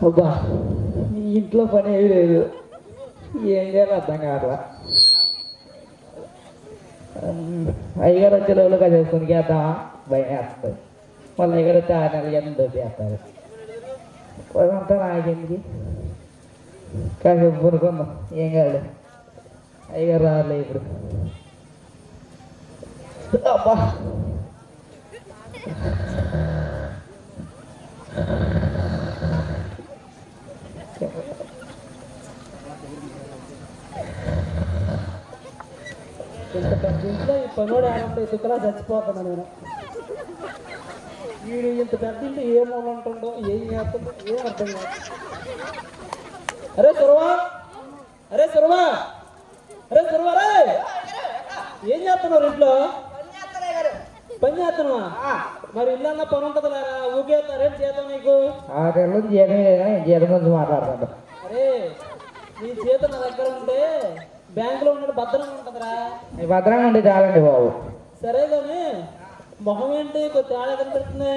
అబ్బా ఇంట్లో పని ఏమి లేదు, ఏం చేయాలో అర్థం కావట్లా. అయ్యగారు వచ్చే రోజులు కదా చేద్దామా భయం వేస్తుంది. వాళ్ళ అయ్యగారు వచ్చి 6 నెలలు ఎంత దొబ్బేస్తారు. అదంతా నాకెందుకు, కాసేపు కొనుక్కుందాం, ఏం కాదు. అయ్యగారు రాలే ఇప్పుడు. అబ్బా ఇంత పెద్ద ఇంట్లో ఈ పనుడు ఆడంటే ఇటుకలా చచ్చిపోతాను నేను. వీడు ఇంత పెద్ద ఇంట్లో ఏం ఉంటుండో ఏం చేస్తుండో ఏం అర్థం కాదు. అరే సురవా, అరే సురవా, అరే సురవా, రే ఏం చేస్తున్నావు ఇంట్లో? పని చేస్తున్నావా? మరి ఇల్లన్నా పని ఉంటుంది లేరా, ఊకే రేపు చేద్దాం నీకు. జీతం గురించి మాట్లాడుతుంటా. అరే నీ చేత నా దగ్గర ఉంటే బ్యాంకులో ఉన్నట్టు భద్రంగా ఉంటుందిరా. భద్రంగా ఉంటే చాలండి బాబు. సరే కానీ మొహం ఏంటి కొద్ది తేడా కనిపెడుతుంది?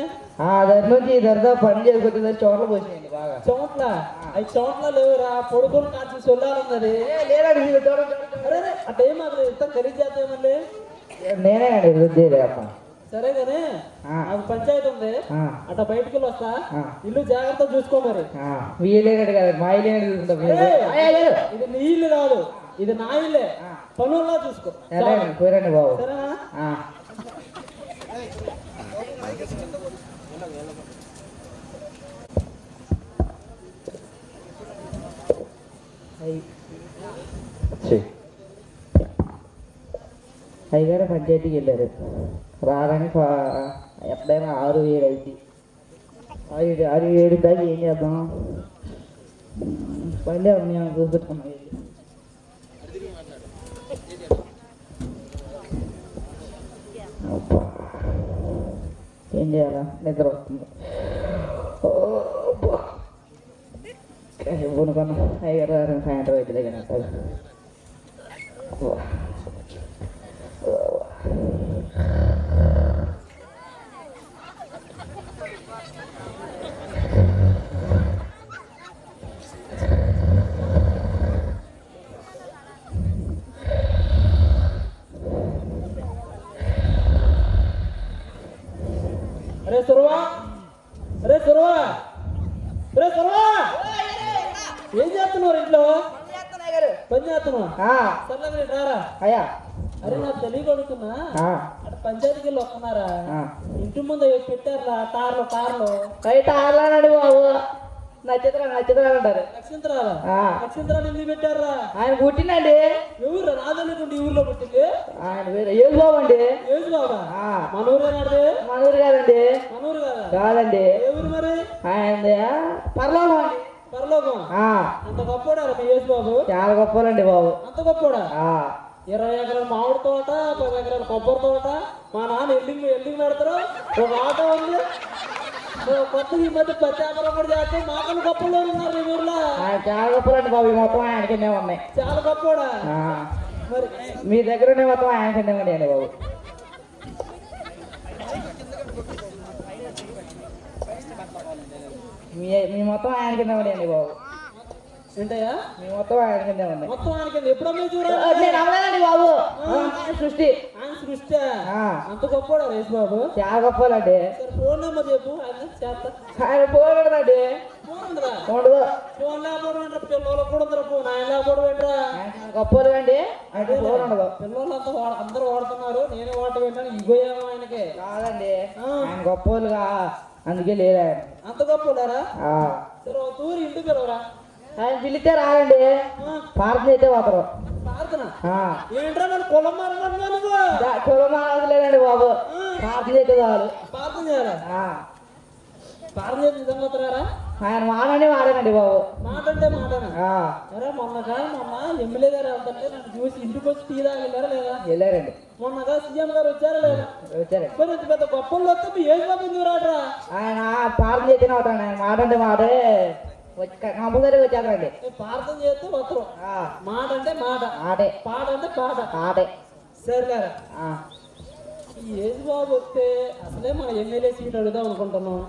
దగ్గర నుంచి ఇద్దరితో పని చేసుకొచ్చింది, చోట్ల పోసినాయండి బాగా. చోట్ల అవి చోట్ల లేవురా, పొడుకుని కాల్చి సొల్లాలన్నది లేదండి. అరే అట్ట ఏం మాకు ఇంత ఖరీదు చేద్దాం మళ్ళీ. నేనే అండి వృద్ధి అమ్మ. సరే కానీ నాకు పంచాయతీ ఉంది, అట్ట బయటికి వెళ్ళి వస్తా. ఇల్లు జాగ్రత్తగా చూసుకో మరి. వీలేనట్టు కదా, మా ఇల్లు చూసుకుంటాం. ఇది నీ ఇల్లు కాదు, ఇది నా ఇల్లే. పనుల్లో చూసుకో. పోరండి బాబు. సరేనా? అయ్యగారు పంచాయతీకి వెళ్ళారు, రాగానే ఎప్పుడైనా 6-7 అయితే 6-7 దాకా ఏం చేద్దాం, పల్లె ఉన్నాయని చూపెట్టుకున్నాం. ఏం చేయాలా, నిద్ర వస్తుంది. కొనుక్కున్నాం. అయ్యగారు సాయంత్రం అయితే దగ్గర అరే సురవా, అరే సురవా, అరే సురవా, ఏం చేస్తున్నారు ఇంట్లో? పని చేస్తున్నావా? సర్లే రారా. అయ్యా అరే నాకు తెలియగలుగుతున్నా, అటు పంచాయతీకి వెళ్ళి వస్తున్నారా? ఇంటి ముందు పెట్టారులా తార్లు తార్లు. బయట ఆడలానండి బాబు, నక్షత్రాలు అంటారు. నక్షత్రాలు ఎందుకు పెట్టారా? ఆయన పుట్టినండి. ఎవరు రాదనుకుంటే ఊర్లో పుట్టింది ఆయన వేరే ఏజ్ బాబు అండి. ఏజ్ బాబా? మన ఊరేనాడు? మన ఊరు కాదండి. మన ఊరు కాదా? కాదండి. ఎవరు మరి? ఆయన పరలోకం అండి. పరలోకం? అంత గొప్పోడా మీ ఏజ్ బాబు? చాలా గొప్పలండి బాబు. అంత గొప్పోడా? 20 ఎకరాల మామిడి తోట, 10 ఎకరాల కొబ్బరి తోట. మా నాన్న ఎల్లింగ్ పెడతారు. ఒక ఆటో ఉంది, కొత్త ఈ మధ్య ప్రత్యేకం కూడా చేస్తే మాకన్నా గొప్పలో ఉన్నారు ఈ ఊర్లో. చాలా గొప్పలండి బాబు. ఈ మొత్తం ఆయన కిందే ఉన్నాయి. చాలా గొప్పడా? మరి మీ దగ్గర మొత్తం ఆయన కిందే ఉన్నాయండి బాబు. మీ మొత్తం ఆయన కింద ఉన్నాయండి బాబు. ఏంటయ్యా? మీ మొత్తం ఆయన కింద ఉన్నాయి. మొత్తం ఆయన కింద ఎప్పుడన్నా చూడండి బాబు. సృష్టి ఆయన సృష్టి అంత గొప్పడా రేసు బాబు? చాలా గొప్పలండి. ఫోన్ నెంబర్ చెప్పు, ఆయన చేస్తా. ఆయన ఫోన్ ఉండదండి. ఫోన్ ఉండదా? ఉండదు. ఫోన్ లేకపోవడం ఏంట్రా? పిల్లలకు కూడా ఉందరా ఫోన్, ఆయన లేకపోవడం ఏంట్రా? గొప్పలు అండి. అంటే ఫోన్ ఉండదు. పిల్లలంతా అందరూ వాడుతున్నారు, నేనే వాడటం ఏంటని ఇగోయేమో ఆయనకి. కాదండి, ఆయన గొప్పలుగా అందుకే లేదా. అంత గొప్పలారా? సరే ఒక తూరి ఇంటికి పిలవరా. ఆయన పిలిస్తే రాదండి, ప్రార్థన అయితే పోతారు. ప్రార్థన ఏంట్రా? నన్ను కులం మారనుకున్నాను. కులం మారలేదండి బాబు, ప్రార్థన అయితే చాలు. ప్రార్థన చేయాలా? ప్రార్థన చేసి నిజంగా వస్తున్నారా? ఆయన మాటనే మారానండి బాబు. మాట అంటే మాటనా? అరే మొన్న ఎమ్మెల్యే గారు వెళ్తుంటే నన్ను చూసి ఇంటికి వచ్చి టీ దాకా వెళ్ళారా లేదా? వెళ్ళారండి. మొన్నగా సీఎం గారు వచ్చారా లేదా? వచ్చారండి. మరి ఇంత పెద్ద గొప్పలు వస్తే మీ ఏం బాబు రాడరా? ఆయన ప్రార్థన చేస్తేనే అవుతాడు. ఆయన మాట అంటే మాటే కంపల్సరీ వచ్చేస్తారండి. ప్రార్థన చేస్తే వస్తారు. మాట అంటే మాట, ఆటే. పాట అంటే పాట, ఆటే. సరేలేరా? ఈ ఏజ్ బాబు వస్తే అసలే మన ఎమ్మెల్యే సీట్ అడుగుదాం అనుకుంటున్నాం.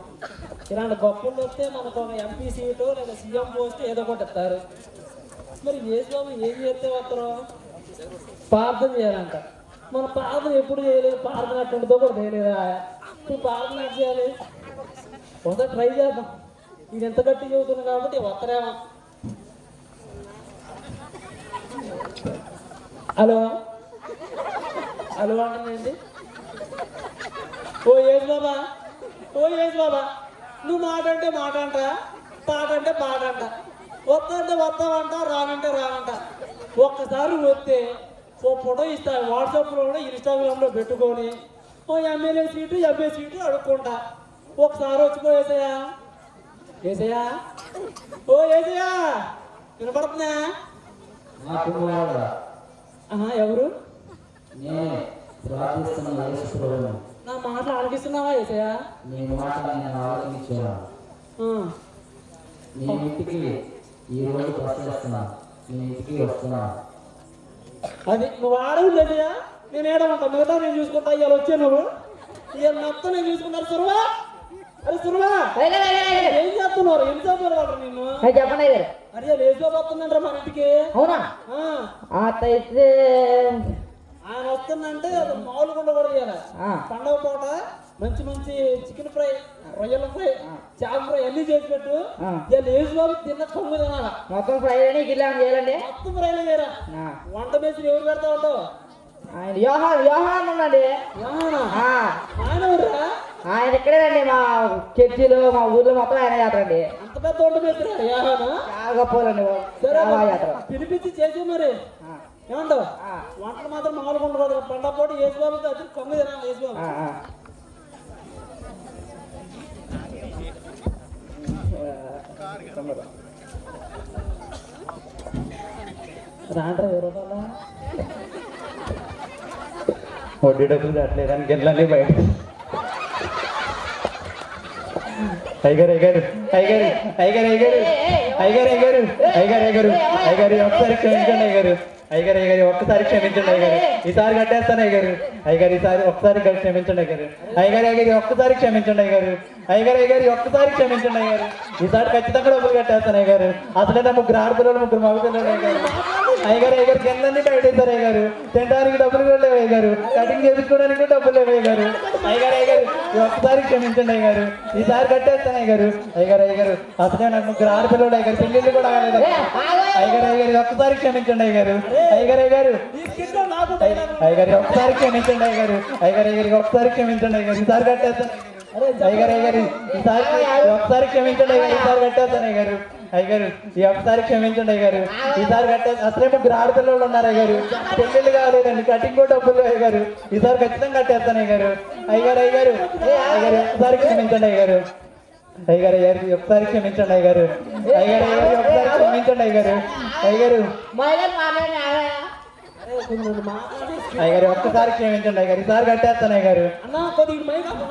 ఇలాంటి గొప్పలు వస్తే మనకు ఒక ఎంపీ సీటు లేదా సీఎం పోస్ట్ ఏదో ఒకటి ఇస్తారు. మరి యేసుబాబు ఏం చేస్తే వస్తారు? ప్రార్థన చేయాలంట. మన ప్రార్థన ఎప్పుడు చేయలేదు, ప్రార్థన అట్టుంటుందో కూడా చేయలేదా? ఇప్పుడు ప్రార్థన ఎట్లా చేయాలి? ఒకసారి ట్రై చేద్దాం. ఇది ఎంత గట్టి చదువుతుంది కాబట్టి వస్తారేమో. హలో హలో అంటుందండి. ఓ యేసు బాబా, ఓ యేసు బాబా, నువ్వు మాట అంటే మాట అంట, పాట అంటే పాట అంట, వస్తా అంటే వస్తావంట, రానంటే రానంట. ఒక్కసారి వస్తే ఓ ఫోటో ఇస్తా, వాట్సాప్లో కూడా ఇన్స్టాగ్రామ్లో పెట్టుకొని ఓ ఎమ్మెల్యే సీటు ఎంపీ సీటు అడుక్కుంటా. ఒకసారి వచ్చిపోయేసయా ఏసయ్యా, ఓ ఏసయ్యా వినపడుతుందా? ఎవరు? నా మాటలు ఆలకిస్తున్నావా ఏసయ్యా? అది నువ్వు ఆడవు లేదయ్యా, నేను ఏడమంటా, మిగతా నేను చూసుకుంటా. ఇవాళ వచ్చా నువ్వు, ఇవాళ మొత్తం నేను చూసుకున్నారు. సురవా, అరే సురవా, ఏం చేస్తున్నారు? ఏం చేస్తున్నారు నిన్ను? చెప్పండి. అరే లేచో వస్తుందంటారా మన ఇంటికి? అవునా? అయితే ఆయన వస్తుందంటే అది మామూలుగా ఉండకూడదు. ఇవాళ పండగ పూట మంచి మంచి చికెన్ ఫ్రై, రొయ్యల ఫ్రై, చేప ఫ్రై అన్ని చేసి పెట్టు. ఇవాళ లేచుబాబు తిన్న కొమ్ము తినాలా? మొత్తం ఫ్రై అని గిల్లా చేయాలండి. మొత్తం ఫ్రైలు చేయరా? వంట మేసి ఎవరు పెడతా ఉంటావు? ఆయన యోహాన్ ఉండండి. ఆయన ఎవరురా? ఆయన ఇక్కడేనండి, మా చర్చిలో మా ఊర్లో మొత్తం ఆయన జాతర అండి. అంత పెద్ద వంట మేసి చాలా గొప్పలండి జాతర. పిలిపించి చేసి మరి ఏమంటావు? వంటలు మాత్రం మామూలుగా ఉండకూడదు. పండగ పూట యేసుబాబు అది కొమ్ము తినాలి. యేసుబాబు రాండ్రా ఎవరు వడ్డీ డబ్బులు రావట్లేదని గిన్నెలన్నీ బయట. అయ్యగారు అయ్యగారు అయ్యగారు అయ్యగారు అయ్యగారు అయ్యగారు అయ్యగారు అయ్యగారు అయ్యగారు అయ్యగారు ఒక్కసారి క్షమించండి అయ్యగారు. అయ్యగారు అయ్యగారు ఒక్కసారి క్షమించండి అయ్యగారు. ఈసారి కట్టేస్తాను అయ్యగారు. అయ్యగారు ఈసారి ఒక్కసారి క్షమించండి అయ్యగారు. అయ్యగారు అయ్యగారు ఒక్కసారి క్షమించండి అయ్యగారు. అయ్యగారు అయ్యగారు ఒక్కసారి క్షమించండి అయ్యగారు. ఈసారి ఖచ్చితంగా డబ్బులు కట్టేస్తాను అయ్యగారు. అసలే నా ముగ్గురు ఆడపిల్లలు, ముగ్గురు మగ పిల్లలు అయ్యగారు. అయ్యగారు అయ్యగారు కిందన్నీ బయటేశారు అయ్యగారు. తినడానికి డబ్బులు కూడా లేవు అయ్యగారు. కటింగ్ చేయించుకోవడానికి కూడా డబ్బులు లేవు అయ్యగారు. అయ్యగారు అయ్యగారు ఒక్కసారి క్షమించండి అయ్యగారు. ఈసారి కట్టేస్తాను అయ్యగారు. అయ్యగారు అయ్యగారు అసలే నాకు ముగ్గురు ఆడపిల్లలు అయ్యగారు. పెళ్ళిళ్ళు కూడా కాలేదు అయ్యగారు. అయ్యగారు ఒక్కసారి క్షమించండి అయ్యగారు. అయ్యగారు అయ్యగారు అయ్యగారు ఒక్కసారి క్షమించండి అయ్యగారు. అయ్యగారు అయ్యగారికి ఒక్కసారి క్షమించండి అయ్యగారు. ఈసారి కట్టేస్తాను అయ్యగారు. అయ్యగారు ఈసారి ఒక్కసారి క్షమించండి అయ్యగారు. ఈసారి కట్టేస్తాను అయ్యగారు. అయ్యగారు ఈ ఒక్కసారి క్షమించండి అయ్యగారు. ఈసారి అసలే ముగ్గురు ఆడపిల్లలు ఉన్నారు అయ్యగారు. పెళ్ళిళ్ళు కాలేదండి, కటింగ్ కూడా డబ్బులు అయ్యగారు. ఈసారి ఖచ్చితంగా కట్టేస్తాను అయ్యగారు. అయ్యగారు అయ్యగారు అయ్యగారు ఒక్కసారి క్షమించండి అయ్యగారు. అయ్యగారు అయ్యగారు ఒకసారి క్షమించండి అయ్యగారు. అయ్యగారు అయ్యగారు ఒకసారి క్షమించండి అయ్యగారు. అయ్యగారు అయ్యగారు ఒక్కసారి క్షమించండి అయ్యగారు. ఈసారి కట్టేస్తాను అయ్యగారు.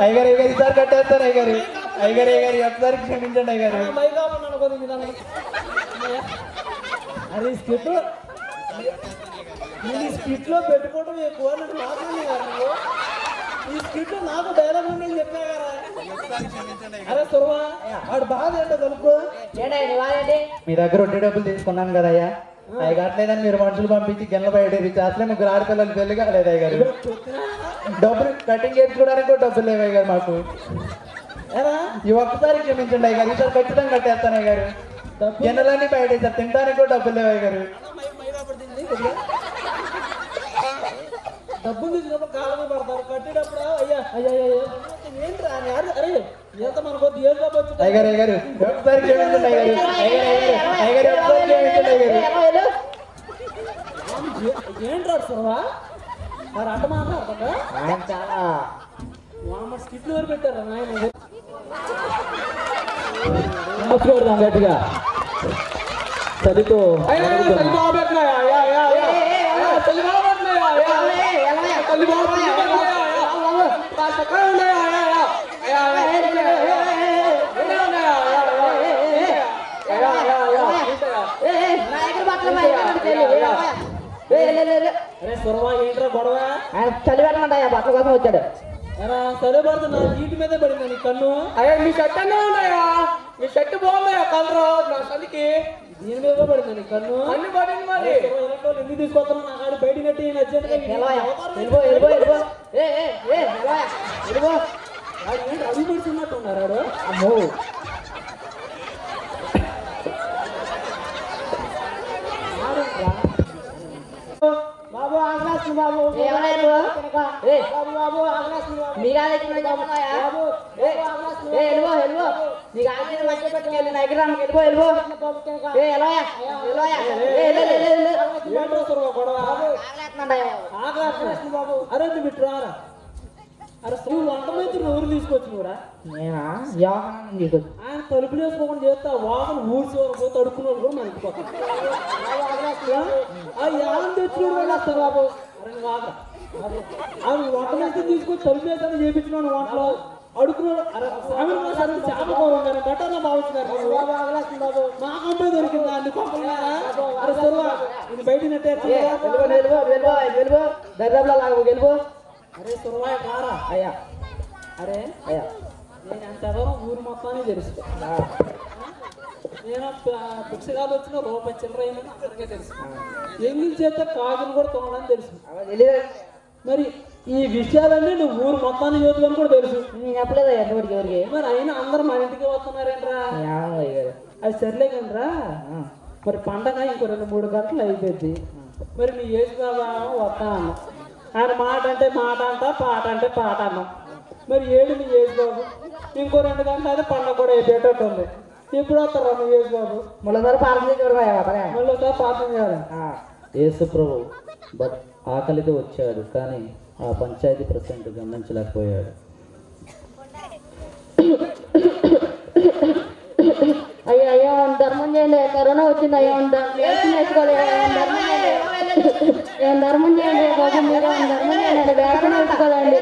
అయ్యగారు అయ్యగారు ఈసారి కట్టేస్తాను అయ్యగారు. అయ్యగారు అయ్యగారు ఒకసారి క్షమించండి అయ్యగారు. అరే స్కిట్ నేను ఈ స్కిట్ లో పెట్టుకోవడం ఎక్కువ. ఈ స్కిట్ నాకు డైలాగ్ ఉందని చెప్పా కదా. అరే సురవా, వాడు బాధ ఏంటో కనుక్కో. మీ దగ్గర వడ్డీ డబ్బులు తీసుకున్నాను కదా అయ్యా. అవి కట్టలేదని మీరు మనుషులు పంపించి గిన్నెల బయట అసలే ముగ్గురు ఆడపిల్లలు పెళ్లి కాలేదు అయ్యారు. డబ్బులు కటింగ్ చేయించుకోవడానికి కూడా డబ్బులు లేవు అయ్యారు మాకు. ఈ ఒక్కసారి క్షమించండి అయ్యారు. ఈసారి ఖచ్చితంగా కట్టేస్తాను అయ్యారు. గిన్నెలన్నీ బయట వేసారు, తినడానికి కూడా డబ్బులు లేవు అయ్యారు. డబ్బులు తీసుకున్నప్పుడు కాలమే పడతారు, కట్టేటప్పుడు అయ్యా అయ్యా ఏంటి అరే ఎంత మనకు అయ్యారు అయ్యారు ఒకసారి క్షమించండి అయ్యారు. అయ్యారు అయ్యారు ఒకసారి క్షమించండి అయ్యారు. ఏంట్రా సురవా మరి అట్ట మాట్లాడతా? చాలా స్కిట్లు ఎవరు పెట్టారా నాయన? గట్టిగా చలితో అరే సురవా ఏంట్రా గొడవ? ఆయన చలి పెట్టమంటాయా బట్టల కోసం వచ్చాడు. ఎరా సరే పడుతుంది నా వీటి మీదే పడింది నీ కన్ను. అయ్యా మీ షర్ట్ అన్నా ఉన్నాయా? మీ షర్ట్ బాగున్నాయా కలరు నా చలికి? దీని మీద పడింది నీ కన్ను. అన్ని పడింది మరి. ఇలాంటి వాళ్ళు ఎందుకు తీసుకొస్తున్నావు? నా కాడి బయట కట్టి అవి పెడుతున్నట్టు ఉన్నారు. అమ్మో బాబు ఆగ్లాస్ బాబు బాబు ఆగ్లాస్ బాబు. అరే నువ్వు ఇట్రారా. అరే నువ్వు వంట మీద ఊరు తీసుకొచ్చి కూడా నేనా వ్యవహారం తీసుకొచ్చి ఆయన తలుపులు వేసుకోకుండా చేస్తే ఆ వాసన ఊడ్చి వరకు తడుకున్న వాళ్ళు కూడా మనకి పోతాం. తెచ్చినోడు వెళ్ళేస్తారు బాబు. అరే నువ్వు ఆగరా. అవి వంట మీద తీసుకొచ్చి తలుపు వేసాను చేయించినాను వంటలో అడుకున్నాడు. అరే సామి చేప కూర గట్టలో బాగుతున్నారు బాబు. మా కంపెనీ దొరికిందా అన్ని పంపలు? అరే సర్వా ఇది బయట నెట్టే. అరే సురవాయ కారా అయ్యా. అరే అయ్యా నేను ఎంత ఊరు మొత్తాన్ని తెలుసు. నేను పుస్తకాలు వచ్చిన రూపాయి చిల్లర అయిందని అందరికీ తెలుసు. ఎంగిల్ చేత కాకులు కూడా తొంగలని తెలుసు. మరి ఈ విషయాలన్నీ నువ్వు ఊరు మొత్తాన్ని చదువుకొని కూడా తెలుసు. నేను చెప్పలేదా ఎంతవరకు ఎవరికి? మరి అయినా అందరు మన ఇంటికి వస్తున్నారేంట్రా? అది సర్లే కనరా. మరి పండగ ఇంకో 2-3 గంటలు అయిపోద్ది. మరి మీ ఏజ్ బాబా వస్తా అన్న. ఆయన మాట అంటే మాట అంట, పాట అంటే పాట అన్నాం. మరి ఏడు మీ ఏజ్ బాబు ఇంకో 2 గంటలు అయితే పండగ కూడా అయిపోయేటట్టు ఉంది. ఎప్పుడు వస్తారా మీ ఏజ్ బాబు? మళ్ళీసారి పార్థన మళ్ళీసారి పాఠం చేయాలి. యేసు ప్రభు ఆకలితో వచ్చాడు, కానీ ఆ పంచాయతీ ప్రెసిడెంట్ గమనించలేకపోయాడు. అయ్యో అయ్యో ధర్మం చేయండి. కరోనా వచ్చింది. అయ్యో వ్యాక్సిన్ వేసుకోవాలి. ధర్మం చేయండి బాబు. మీరు ధర్మం చేయండి. వ్యాక్సిన్ వేసుకోవాలండి.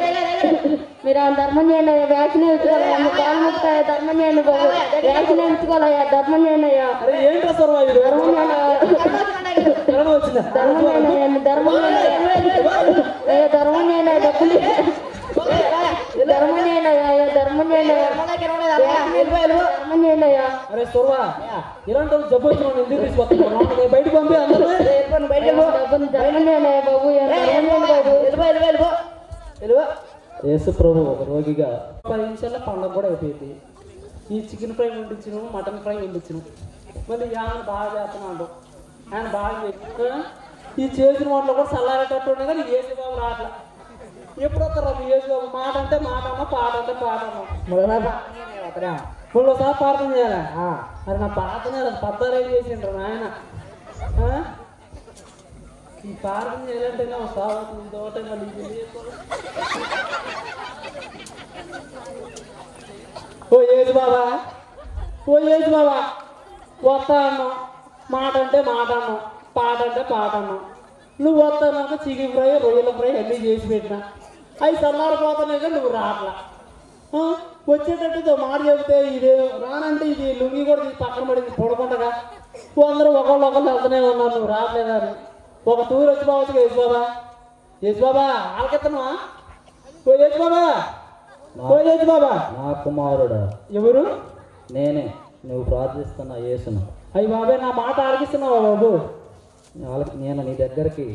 మీరు ధర్మం చేయండి. వ్యాక్సిన్ వేసుకోవాలండి. కాలు ముక్తాయి. ధర్మం చేయండి బాబు. వ్యాక్సిన్ వేసుకోవాలయ్యా. ధర్మం చేయండి అయ్యా. ధర్మం చేయండి. ధర్మం చేయండి. ధర్మం చేయండి. అయ్యా ధర్మం చేయండి. డబ్బులు ధర్మం చేయండి అయ్యా. ధర్మం చేయండి. ధర్మం చేయండి అయ్యా. అరే సోర్వా ఇలాంటి జబ్బు వచ్చిన ఎందుకు తీసుకొస్తున్నావు? బయటకు పంపి అందరూ ధర్మం చేయండి బాబు. ధర్మం చేయండి బాబు. యేసు ప్రభు ఒక రోగిగా 10 నిమిషాల్లో పండుగ కూడా అయిపోయింది. ఈ చికెన్ ఫ్రై వండించను, మటన్ ఫ్రై వండించను. మళ్ళీ ఆయన బాగా చేస్తున్నాడు. ఆయన బాగా ఈ చేసిన వాటిలో కూడా చల్లారేటట్టు ఉన్నాయి. కానీ ఏసు బాబు రాట్లా. ఎప్పుడు వస్తారా మీ ఏసు బాబు? మాట అంటే మాట అన్నా, పాట అంటే పాట అన్నా. మళ్ళీసారి ప్రార్థన చేయాలా? మరి నా ప్రార్థన పద్దాలు ఏం చేసిండ్రు నాయన. ఈ ప్రార్థన చేయాలంటే సాగుతుంది తోట మళ్ళీ ఓ ఏజ్ బాబా, ఓ ఏజ్ బాబా వస్తా అన్నాం. మాట అంటే మాట అన్నాం, పాట అంటే పాట అన్నాం. నువ్వు వస్తానాక చికెన్ ఫ్రై, రొయ్యల ఫ్రై అన్నీ చేసి పెట్టినా. అవి చల్లారిపోతున్నాయి కానీ నువ్వు రాట్లా. వచ్చేటట్టు మాట చెబితే ఇది రానంటే ఇది లుంగి కూడా తీసి పక్కన పడింది పొడకుండగా. అందరూ ఒకళ్ళు వెళ్తూనే ఉన్నారు. నువ్వు రావట్లేదా అని ఒక తూరు వచ్చి బావచ్చు. యేసు బాబా, యేసు బాబా ఆలకెత్తనవా? ఓ యేసు బాబా, ఓ యేసు బాబా. నా కుమారుడా, ఎవరు? నేనే, నువ్వు ప్రార్థిస్తున్న యేసును. అయ్యి బాబాయ్ నా మాట ఆలకిస్తున్నావా బాబు? నేను నీ దగ్గరికి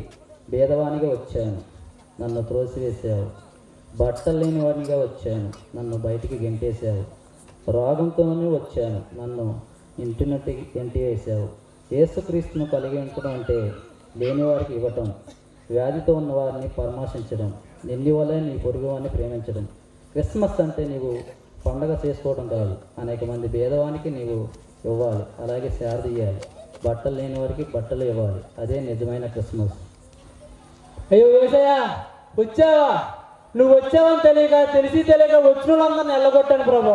భేదవానిగా వచ్చాను, నన్ను త్రోసివేసావు. బట్టలు లేని వాడినిగా వచ్చాను, నన్ను బయటికి గెంటేసావు. రోగంతోనే వచ్చాను, నన్ను ఇంటినట్టు గెంటి వేసావు. యేసుక్రీస్తును కలిగి ఉండటం అంటే లేని వారికి ఇవ్వటం, వ్యాధితో ఉన్న వారిని పరామర్శించడం, నిన్ను వల్లే నీ పొరుగు వారిని ప్రేమించడం. క్రిస్మస్ అంటే నీవు పండగ చేసుకోవడం కాదు, అనేక మంది భేదవానికి నీవు ఇవ్వాలి, అలాగే శారదీయాలి. బట్టలు లేని వారికి బట్టలు ఇవ్వాలి, అదే నిజమైన క్రిస్మస్. అయ్యో యేసయ్యా వచ్చావా? నువ్వు వచ్చావని తెలిసి తెలియక వచ్చిన వాళ్ళందరినీ ఎల్లగొట్టాను ప్రభు.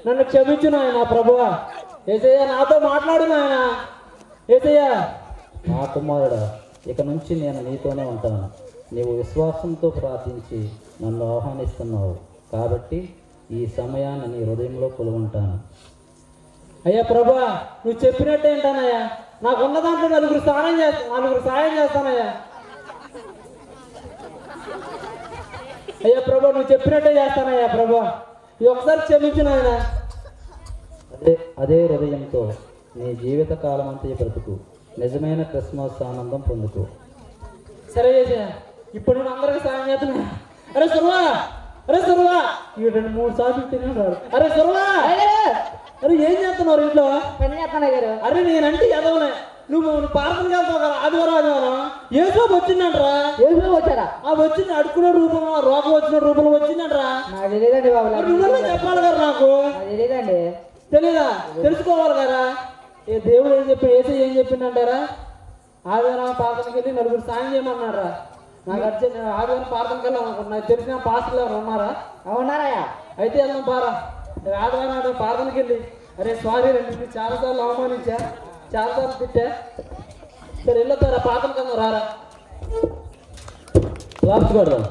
నన్ను క్షమించు నాయన ప్రభువా. యేసయ్యా నాతో మాట్లాడు నాయన. యేసయ్యా నా కుమారుడా, ఇక నుంచి నేను నీతోనే ఉంటాను. నీవు విశ్వాసంతో ప్రార్థించి నన్ను ఆహ్వానిస్తున్నావు కాబట్టి ఈ సమయాన్ని నీ హృదయంలో కొలువుంటాను. అయ్యా ప్రభువా, నువ్వు చెప్పినట్టు ఏంటానయ్యా. నాకున్న దాంట్లో నలుగురు సాయం చేస్తానయ్యా. అయ్యా ప్రభా నువ్వు చెప్పినట్టే చేస్తానయ్యా ప్రభా ఈ ఒక్కసారి క్షమించిన ఆయన. అదే హృదయంతో నీ జీవిత కాలం అంతా బ్రతుకు, నిజమైన క్రిస్మస్ ఆనందం పొందుతూ. సరే చేసా ఇప్పుడు నేను అందరికి సాయం చేస్తున్నా. అరే సుర్వా, అరే సుర్వా, ఈ 2-3 సార్లు తిన్నాడు. అరే సుర్వా, అరే ఏం చేస్తున్నారు ఇంట్లో? పని చేస్తాను గారు. అరే నేనంటే ఎదవనే, నువ్వు పార్సల్కి వెళ్తావు కదా ఆదివారం ఏసోపు వచ్చిందంటరా. ఏదో వచ్చారా? వచ్చింది అడుక్కునే రూపంలో, రోగం వచ్చిన రూపంలో వచ్చిందంటరా. నాకు తెలియదండి బాబు. నువ్వే చెప్పాలి కదా నాకు. నాకు తెలియదండి. తెలీదా? తెలుసుకోవాలి కదా. ఏ దేవుడు ఏం చెప్పిండంటారా? ఆదివారం ప్రార్థనకి వెళ్ళి 4 సాయం చేయమన్నారా. నాకు అర్జెంట్ ఆదివారం ప్రార్థనకి వెళ్ళాం అనుకుంటున్నా. నాకు తెలిసిన పాస్టర్లు ఎవరు ఉన్నారా? అవునారయ్యా? అయితే వెళ్దాం పారా. ఆదివారం ప్రార్థనకి వెళ్ళి అరే సారీ రండి చాలాసార్లు అవమానించా, చాలాసార్లు తిట్టా. సరే వెళ్ళొస్తారా ప్రార్థనకి వెళ్దాం రారా. క్లాప్స్ కొడదాం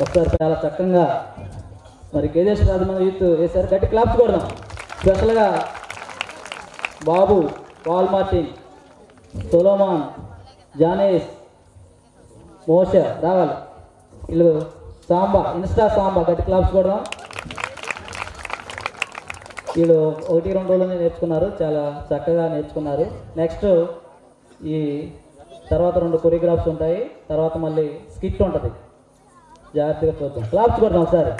ఒకసారి. చాలా చక్కగా మరి కేజేష్ రాజు మన యూత్ వేసారు. గట్టి క్లాప్స్ కొడదాం. స్పెషల్గా బాబు, పాల్ మార్టిన్, సొలోమాన్, జానేష్, మోష రావాలి. వీళ్ళు సాంబా, ఇన్స్టా సాంబా. గట్టి క్లాప్స్ కొడదాం. వీళ్ళు 1-2 రోజులనే నేర్చుకున్నారు, చాలా చక్కగా నేర్చుకున్నారు. నెక్స్ట్ ఈ తర్వాత 2 కొరియోగ్రాఫ్స్ ఉంటాయి, తర్వాత మళ్ళీ స్కిట్ ఉంటుంది. జాగ్రత్తగా చూద్దాం. క్లాప్స్ కొడదాం ఒకసారి.